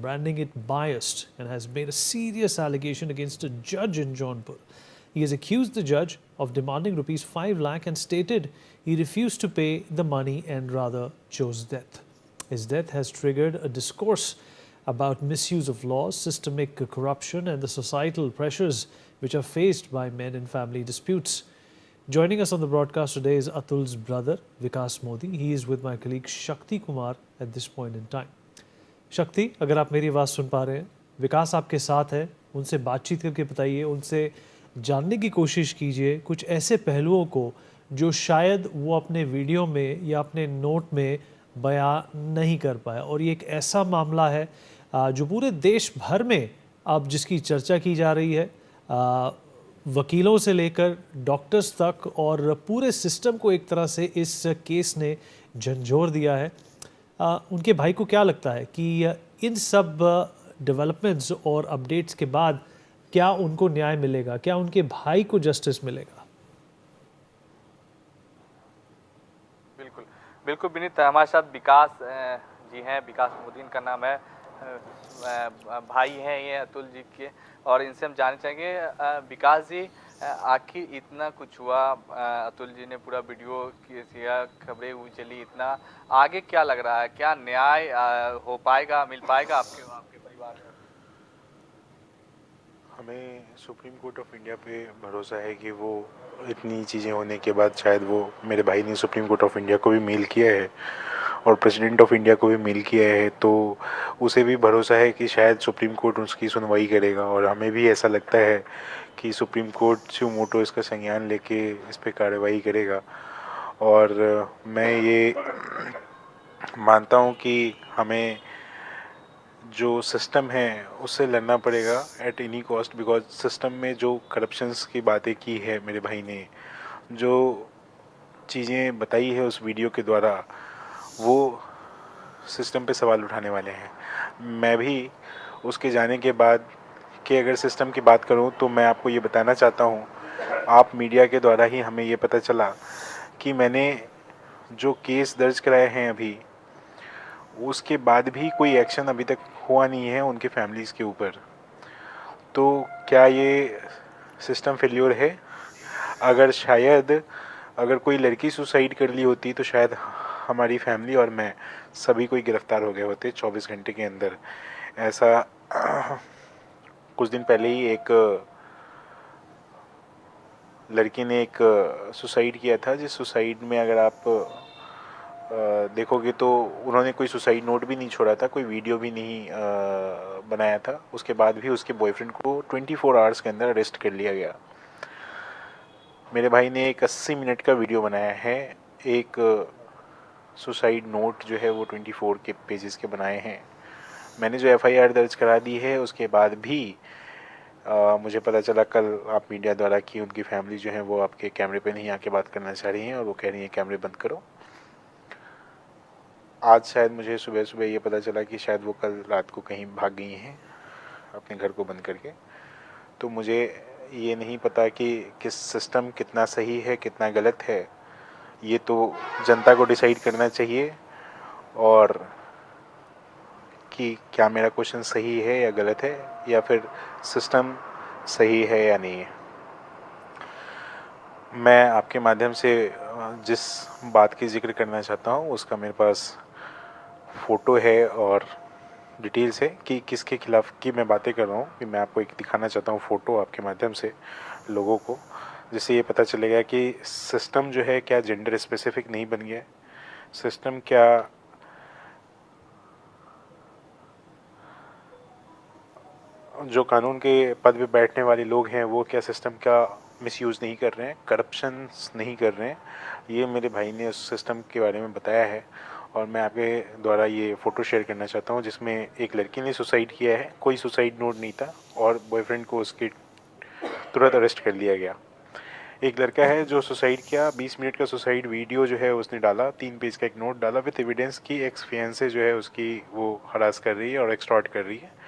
branding it biased, and has made a serious allegation against a judge in Jaunpur. He has accused the judge of demanding rupees 5 lakh and stated he refused to pay the money and rather chose death. His death has triggered a discourse about misuse of laws, systemic corruption, and the societal pressures which are faced by men in family disputes. Joining us on the broadcast today is Atul's brother, Vikas Modi. He is with my colleague Shakti Kumar at this point in time. शक्ति, अगर आप मेरी आवाज़ सुन पा रहे हैं, विकास आपके साथ है, उनसे बातचीत करके बताइए, उनसे जानने की कोशिश कीजिए कुछ ऐसे पहलुओं को जो शायद वो अपने वीडियो में या अपने नोट में बयां नहीं कर पाया। और ये एक ऐसा मामला है जो पूरे देश भर में अब जिसकी चर्चा की जा रही है, वकीलों से लेकर डॉक्टर्स तक, और पूरे सिस्टम को एक तरह से इस केस ने झंझोर दिया है। उनके भाई को क्या लगता है कि इन सब डेवलपमेंट्स और अपडेट्स के बाद क्या उनको न्याय मिलेगा, क्या उनके भाई को जस्टिस मिलेगा? बिल्कुल बिल्कुल विनीत, हमारे साथ विकास जी हैं, विकास मोदी इनका नाम है, भाई हैं ये अतुल जी के, और इनसे हम जानना चाहेंगे विकास जी, आखिर इतना कुछ हुआ, अतुल जी ने पूरा वीडियो किया, खबरें हुई चली, इतना आगे क्या लग रहा है, क्या न्याय हो पाएगा, मिल पाएगा आपके आपके परिवार को? हमें सुप्रीम कोर्ट ऑफ इंडिया पे भरोसा है कि वो इतनी चीज़ें होने के बाद शायद वो मेरे भाई ने सुप्रीम कोर्ट ऑफ इंडिया को भी मेल किया है और प्रेसिडेंट ऑफ इंडिया को भी मेल किया है, तो उसे भी भरोसा है कि शायद सुप्रीम कोर्ट उसकी सुनवाई करेगा। और हमें भी ऐसा लगता है कि सुप्रीम कोर्ट स्यू मोटो इसका संज्ञान लेके इस पर कार्रवाई करेगा। और मैं ये मानता हूँ कि हमें जो सिस्टम है उससे लड़ना पड़ेगा at any cost, because system में जो करप्शंस की बातें की है मेरे भाई ने, जो चीज़ें बताई है उस वीडियो के द्वारा, वो सिस्टम पे सवाल उठाने वाले हैं। मैं भी उसके जाने के बाद कि अगर सिस्टम की बात करूं तो मैं आपको ये बताना चाहता हूं, आप मीडिया के द्वारा ही हमें ये पता चला कि मैंने जो केस दर्ज कराए हैं अभी, उसके बाद भी कोई एक्शन अभी तक हुआ नहीं है उनके फैमिलीज़ के ऊपर। तो क्या ये सिस्टम फेल्योर है? अगर शायद अगर कोई लड़की सुसाइड कर ली होती तो शायद हमारी फैमिली और मैं सभी कोई गिरफ्तार हो गए होते 24 घंटे के अंदर। ऐसा कुछ दिन पहले ही एक लड़की ने एक सुसाइड किया था, जिस सुसाइड में अगर आप देखोगे तो उन्होंने कोई सुसाइड नोट भी नहीं छोड़ा था, कोई वीडियो भी नहीं बनाया था। उसके बाद भी उसके बॉयफ्रेंड को 24 आवर्स के अंदर अरेस्ट कर लिया गया। मेरे भाई ने एक 80 मिनट का वीडियो बनाया है, एक सुसाइड नोट जो है वो 24 के पेजेस के बनाए हैं। मैंने जो FIR दर्ज करा दी है उसके बाद भी मुझे पता चला कल आप मीडिया द्वारा कि उनकी फैमिली जो है वो आपके कैमरे पे नहीं आके बात करना चाह रही हैं और वो कह रही हैं कैमरे बंद करो। आज शायद मुझे सुबह सुबह ये पता चला कि शायद वो कल रात को कहीं भाग गई हैं अपने घर को बंद करके। तो मुझे ये नहीं पता कि किस सिस्टम कितना सही है कितना गलत है, ये तो जनता को डिसाइड करना चाहिए, और कि क्या मेरा क्वेश्चन सही है या गलत है, या फिर सिस्टम सही है या नहीं है। मैं आपके माध्यम से जिस बात की जिक्र करना चाहता हूँ उसका मेरे पास फ़ोटो है और डिटेल्स है कि किसके खिलाफ़ की मैं बातें कर रहा हूँ, कि मैं आपको एक दिखाना चाहता हूँ फ़ोटो आपके माध्यम से लोगों को, जिससे ये पता चलेगा कि सिस्टम जो है क्या जेंडर स्पेसिफिक नहीं बन गया, सिस्टम क्या जो कानून के पद पे बैठने वाले लोग हैं वो क्या सिस्टम का मिसयूज़ नहीं कर रहे हैं, करप्शन नहीं कर रहे हैं। ये मेरे भाई ने उस सिस्टम के बारे में बताया है और मैं आपके द्वारा ये फ़ोटो शेयर करना चाहता हूँ, जिसमें एक लड़की ने सुसाइड किया है, कोई सुसाइड नोट नहीं था और बॉयफ्रेंड को उसके तुरंत अरेस्ट कर लिया गया। एक लड़का है जो सुसाइड किया, 20 मिनट का सुसाइड वीडियो जो है उसने डाला, 3 पेज का एक नोट डाला विथ एविडेंस की एक्स फियांसे जो है उसकी वो हरास कर रही है और एक्सटॉर्ट कर रही है।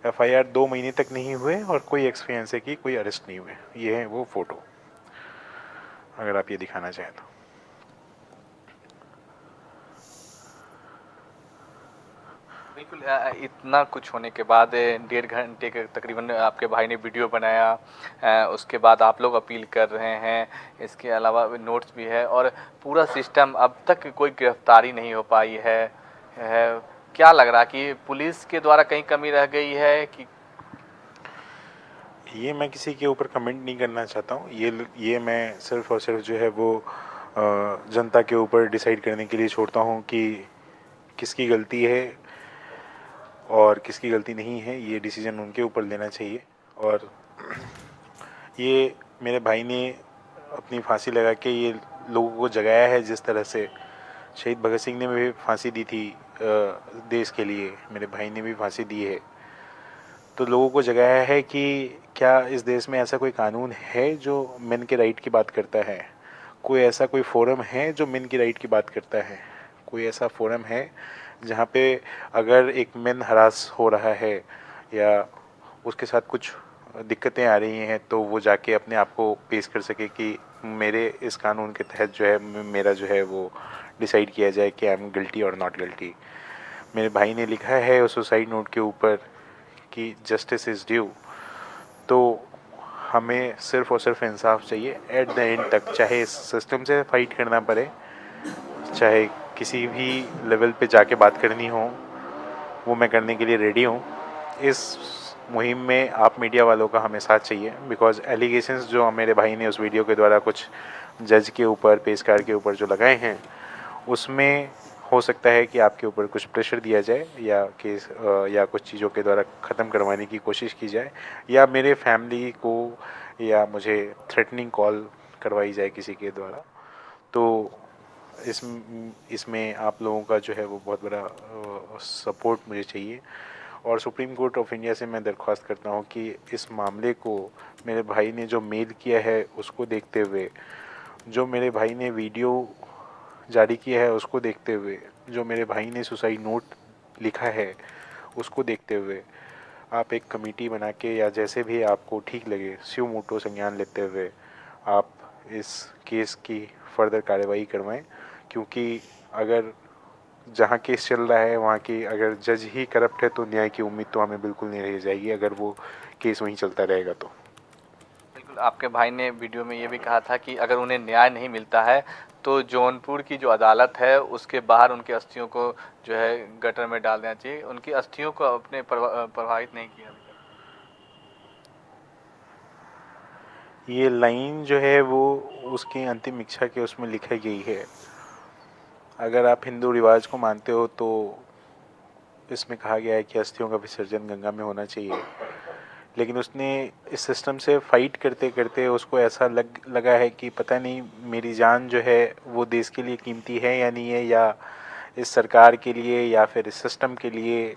FIR 2 महीने तक नहीं हुए और कोई एक्स फियांसे की कोई अरेस्ट नहीं हुए। ये है वो फ़ोटो, अगर आप ये दिखाना चाहें तो। बिल्कुल इतना कुछ होने के बाद 1.5 घंटे के तकरीबन आपके भाई ने वीडियो बनाया, उसके बाद आप लोग अपील कर रहे हैं, इसके अलावा नोट्स भी है और पूरा सिस्टम अब तक कोई गिरफ्तारी नहीं हो पाई है। क्या लग रहा है कि पुलिस के द्वारा कहीं कमी रह गई है कि ये मैं किसी के ऊपर कमेंट नहीं करना चाहता हूँ। ये मैं सिर्फ़ और सिर्फ जो है वो जनता के ऊपर डिसाइड करने के लिए छोड़ता हूँ कि किसकी गलती है और किसकी गलती नहीं है। ये डिसीज़न उनके ऊपर लेना चाहिए। और ये मेरे भाई ने अपनी फांसी लगा के ये लोगों को जगाया है। जिस तरह से शहीद भगत सिंह ने भी फांसी दी थी देश के लिए, मेरे भाई ने भी फांसी दी है। तो लोगों को जगाया है कि क्या इस देश में ऐसा कोई कानून है जो मेन के राइट की बात करता है। कोई ऐसा कोई फोरम है जो मेन की राइट की बात करता है। कोई ऐसा फोरम है जहाँ पे अगर एक मेन हरास हो रहा है या उसके साथ कुछ दिक्कतें आ रही हैं तो वो जाके अपने आप को पेश कर सके कि मेरे इस कानून के तहत जो है मेरा जो है वो डिसाइड किया जाए कि आई एम गिल्टी और नॉट गिल्टी। मेरे भाई ने लिखा है उस सुसाइड नोट के ऊपर कि जस्टिस इज़ ड्यू। तो हमें सिर्फ़ और सिर्फ इंसाफ चाहिए एट द एंड तक, चाहे इस सिस्टम से फाइट करना पड़े, चाहे किसी भी लेवल पे जाके बात करनी हो, वो मैं करने के लिए रेडी हूँ। इस मुहिम में आप मीडिया वालों का हमें साथ चाहिए, बिकॉज़ एलिगेशंस जो मेरे भाई ने उस वीडियो के द्वारा कुछ जज के ऊपर, पेशकार के ऊपर जो लगाए हैं, उसमें हो सकता है कि आपके ऊपर कुछ प्रेशर दिया जाए या केस या कुछ चीज़ों के द्वारा ख़त्म करवाने की कोशिश की जाए, या मेरे फैमिली को या मुझे थ्रेटनिंग कॉल करवाई जाए किसी के द्वारा। तो इसमें आप लोगों का जो है वो बहुत बड़ा सपोर्ट मुझे चाहिए। और सुप्रीम कोर्ट ऑफ इंडिया से मैं दरख्वास्त करता हूँ कि इस मामले को मेरे भाई ने जो मेल किया है उसको देखते हुए, जो मेरे भाई ने वीडियो जारी किया है उसको देखते हुए, जो मेरे भाई ने सुसाइड नोट लिखा है उसको देखते हुए, आप एक कमेटी बना के या जैसे भी आपको ठीक लगे स्यू मोटो संज्ञान लेते हुए आप इस केस की फर्दर कार्रवाई करवाएं। क्योंकि अगर जहाँ केस चल रहा है वहाँ की अगर जज ही करप्ट है तो न्याय की उम्मीद तो हमें बिल्कुल नहीं रह जाएगी अगर वो केस वहीं चलता रहेगा तो। बिल्कुल आपके भाई ने वीडियो में ये भी कहा था कि अगर उन्हें न्याय नहीं मिलता है तो जौनपुर की जो अदालत है उसके बाहर उनकी अस्थियों को जो है गटर में डाल देना चाहिए। उनकी अस्थियों को अपने प्रभावित नहीं किया। ये लाइन जो है वो उसकी अंतिम इच्छा के उसमें लिखी गई है। अगर आप हिंदू रिवाज को मानते हो तो इसमें कहा गया है कि अस्थियों का विसर्जन गंगा में होना चाहिए, लेकिन उसने इस सिस्टम से फाइट करते करते उसको ऐसा लगा है कि पता नहीं मेरी जान जो है वो देश के लिए कीमती है या नहीं है, या इस सरकार के लिए या फिर इस सिस्टम के लिए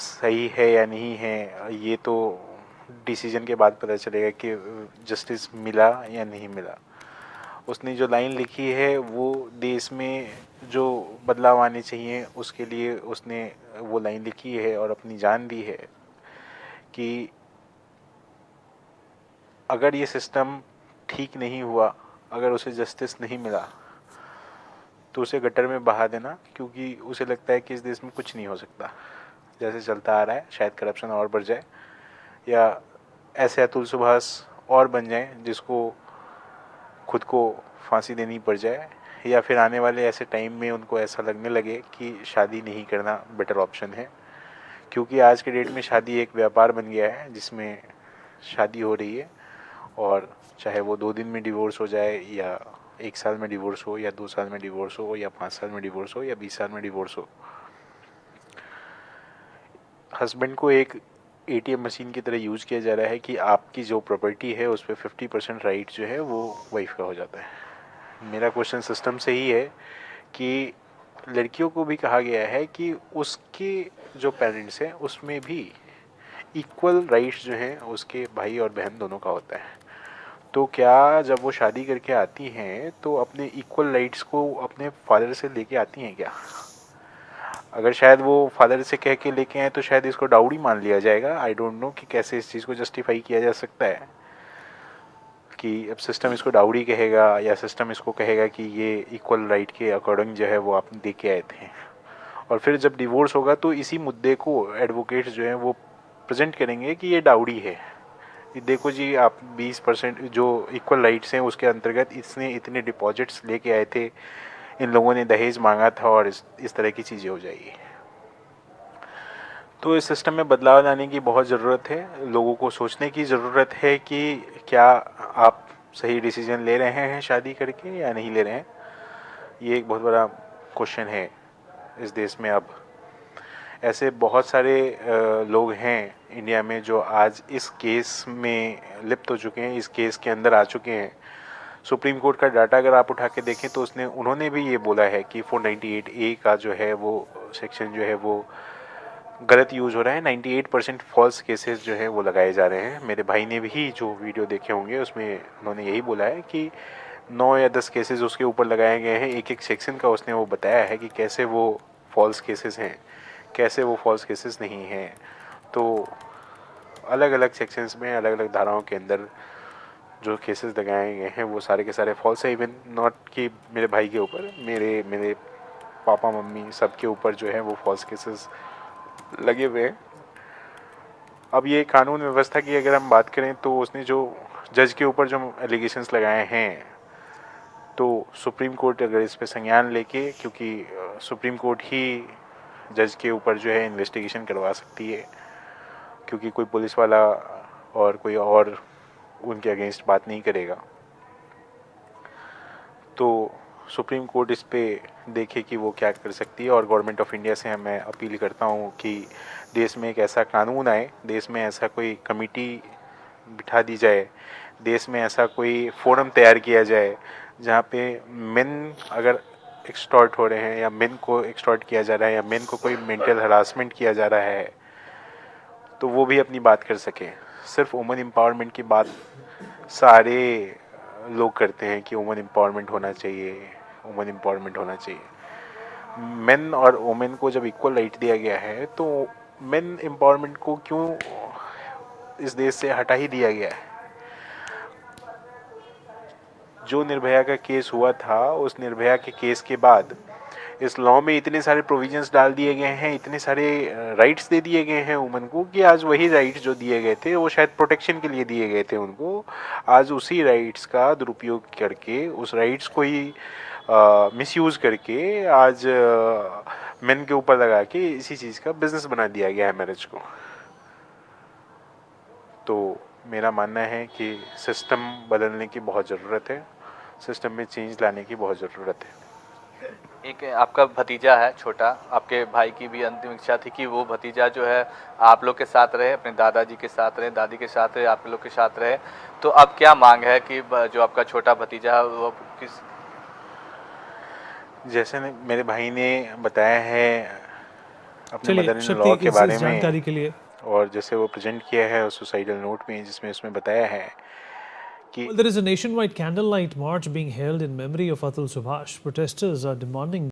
सही है या नहीं है। ये तो डिसीजन के बाद पता चलेगा कि जस्टिस मिला या नहीं मिला। उसने जो लाइन लिखी है वो देश में जो बदलाव आने चाहिए उसके लिए उसने वो लाइन लिखी है और अपनी जान दी है कि अगर ये सिस्टम ठीक नहीं हुआ, अगर उसे जस्टिस नहीं मिला तो उसे गटर में बहा देना, क्योंकि उसे लगता है कि इस देश में कुछ नहीं हो सकता जैसे चलता आ रहा है। शायद करप्शन और बढ़ जाए या ऐसे अतुल सुभाष और बन जाए जिसको खुद को फांसी देनी पड़ जाए, या फिर आने वाले ऐसे टाइम में उनको ऐसा लगने लगे कि शादी नहीं करना बेटर ऑप्शन है। क्योंकि आज के डेट में शादी एक व्यापार बन गया है जिसमें शादी हो रही है, और चाहे वो 2 दिन में डिवोर्स हो जाए या 1 साल में डिवोर्स हो या 2 साल में डिवोर्स हो या 5 साल में डिवोर्स हो या 20 साल में डिवोर्स हो, हस्बैंड को एक एटीएम मशीन की तरह यूज़ किया जा रहा है कि आपकी जो प्रॉपर्टी है उस पर 50% राइट जो है वो वाइफ का हो जाता है। मेरा क्वेश्चन सिस्टम से ही है कि लड़कियों को भी कहा गया है कि उसके जो पेरेंट्स हैं उसमें भी इक्वल राइट्स जो हैं उसके भाई और बहन दोनों का होता है। तो क्या जब वो शादी करके आती हैं तो अपने इक्वल राइट्स को अपने फादर से लेके आती हैं क्या? अगर शायद वो फादर से कह के लेके आए तो शायद इसको डाउरी मान लिया जाएगा। आई डोंट नो कि कैसे इस चीज़ को जस्टिफाई किया जा सकता है कि अब सिस्टम इसको डाउरी कहेगा या सिस्टम इसको कहेगा कि ये इक्वल राइट के अकॉर्डिंग जो है वो आप दे के आए थे। और फिर जब डिवोर्स होगा तो इसी मुद्दे को एडवोकेट्स जो हैं वो प्रेजेंट करेंगे कि ये डाउरी है, ये देखो जी आप 20% जो इक्वल राइट्स हैं उसके अंतर्गत इसने इतने डिपॉजिट्स लेके आए थे, इन लोगों ने दहेज मांगा था और इस तरह की चीज़ें हो जाएगी। तो इस सिस्टम में बदलाव लाने की बहुत ज़रूरत है, लोगों को सोचने की ज़रूरत है कि क्या आप सही डिसीजन ले रहे हैं शादी करके या नहीं ले रहे हैं। ये एक बहुत बड़ा क्वेश्चन है इस देश में। अब ऐसे बहुत सारे लोग हैं इंडिया में जो आज इस केस में लिप्त हो चुके हैं, इस केस के अंदर आ चुके हैं। सुप्रीम कोर्ट का डाटा अगर आप उठा के देखें तो उन्होंने भी ये बोला है कि 498A का जो है वो सेक्शन जो है वो गलत यूज़ हो रहा है। 98% फॉल्स केसेस जो है वो लगाए जा रहे हैं। मेरे भाई ने भी जो वीडियो देखे होंगे उसमें उन्होंने यही बोला है कि 9 या 10 केसेस उसके ऊपर लगाए गए हैं। एक एक सेक्शन का उसने वो बताया है कि कैसे वो फॉल्स केसेस हैं, कैसे वो फॉल्स केसेस नहीं हैं। तो अलग अलग सेक्शंस में अलग अलग धाराओं के अंदर जो केसेस लगाए गए हैं वो सारे के सारे फॉल्स है। इवन नॉट कि मेरे भाई के ऊपर, मेरे पापा मम्मी सबके ऊपर जो है वो फॉल्स केसेस लगे हुए हैं। अब ये कानून व्यवस्था की अगर हम बात करें तो उसने जो जज के ऊपर जो एलिगेशंस लगाए हैं, तो सुप्रीम कोर्ट अगर इस पे संज्ञान लेके, क्योंकि सुप्रीम कोर्ट ही जज के ऊपर जो है इन्वेस्टिगेशन करवा सकती है, क्योंकि कोई पुलिस वाला और कोई और उनके अगेंस्ट बात नहीं करेगा। तो सुप्रीम कोर्ट इस पे देखे कि वो क्या कर सकती है। और गवर्नमेंट ऑफ इंडिया से मैं अपील करता हूँ कि देश में एक ऐसा कानून आए, देश में ऐसा कोई कमेटी बिठा दी जाए, देश में ऐसा कोई फोरम तैयार किया जाए जहाँ पे मेन अगर एक्सटॉर्ट हो रहे हैं या मेन को एक्सटॉर्ट किया जा रहा है या मेन को कोई मेंटल हरासमेंट किया जा रहा है तो वो भी अपनी बात कर सके। सिर्फ वुमेन एम्पावरमेंट की बात सारे लोग करते हैं कि वुमेन एम्पावरमेंट होना चाहिए, वुमेन एम्पावरमेंट होना चाहिए। मेन और वुमेन को जब इक्वल राइट दिया गया है तो मेन एम्पावरमेंट को क्यों इस देश से हटा ही दिया गया है। जो निर्भया का केस हुआ था, उस निर्भया के केस के बाद इस लॉ में इतने सारे प्रोविजंस डाल दिए गए हैं, इतने सारे राइट्स दे दिए गए हैं वुमन को कि आज वही राइट्स जो दिए गए थे वो शायद प्रोटेक्शन के लिए दिए गए थे उनको, आज उसी राइट्स का दुरुपयोग करके, उस राइट्स को ही मिसयूज़ करके आज मेन के ऊपर लगा के इसी चीज़ का बिजनेस बना दिया गया है मैरिज को। तो मेरा मानना है कि सिस्टम बदलने की बहुत ज़रूरत है, सिस्टम में चेंज लाने की बहुत ज़रूरत है। एक आपका भतीजा है छोटा, आपके भाई की भी अंतिम इच्छा थी कि वो भतीजा जो है आप लोग के साथ रहे, अपने दादाजी के साथ रहे, दादी के साथ रहे, आप लोग के साथ रहे। तो अब क्या मांग है कि जो आपका छोटा भतीजा है वो किस, जैसे मेरे भाई ने बताया है अपने चलिए मदर इन शक्ति, लॉ के इस बारे जानकारी में, के लिए और जैसे वो प्रेजेंट किया है उस सुसाइडल नोट में, जिसमें उसमें बताया है कि Well, there is a nationwide candlelight march being held in memory of Atul Subhash. Protesters are demanding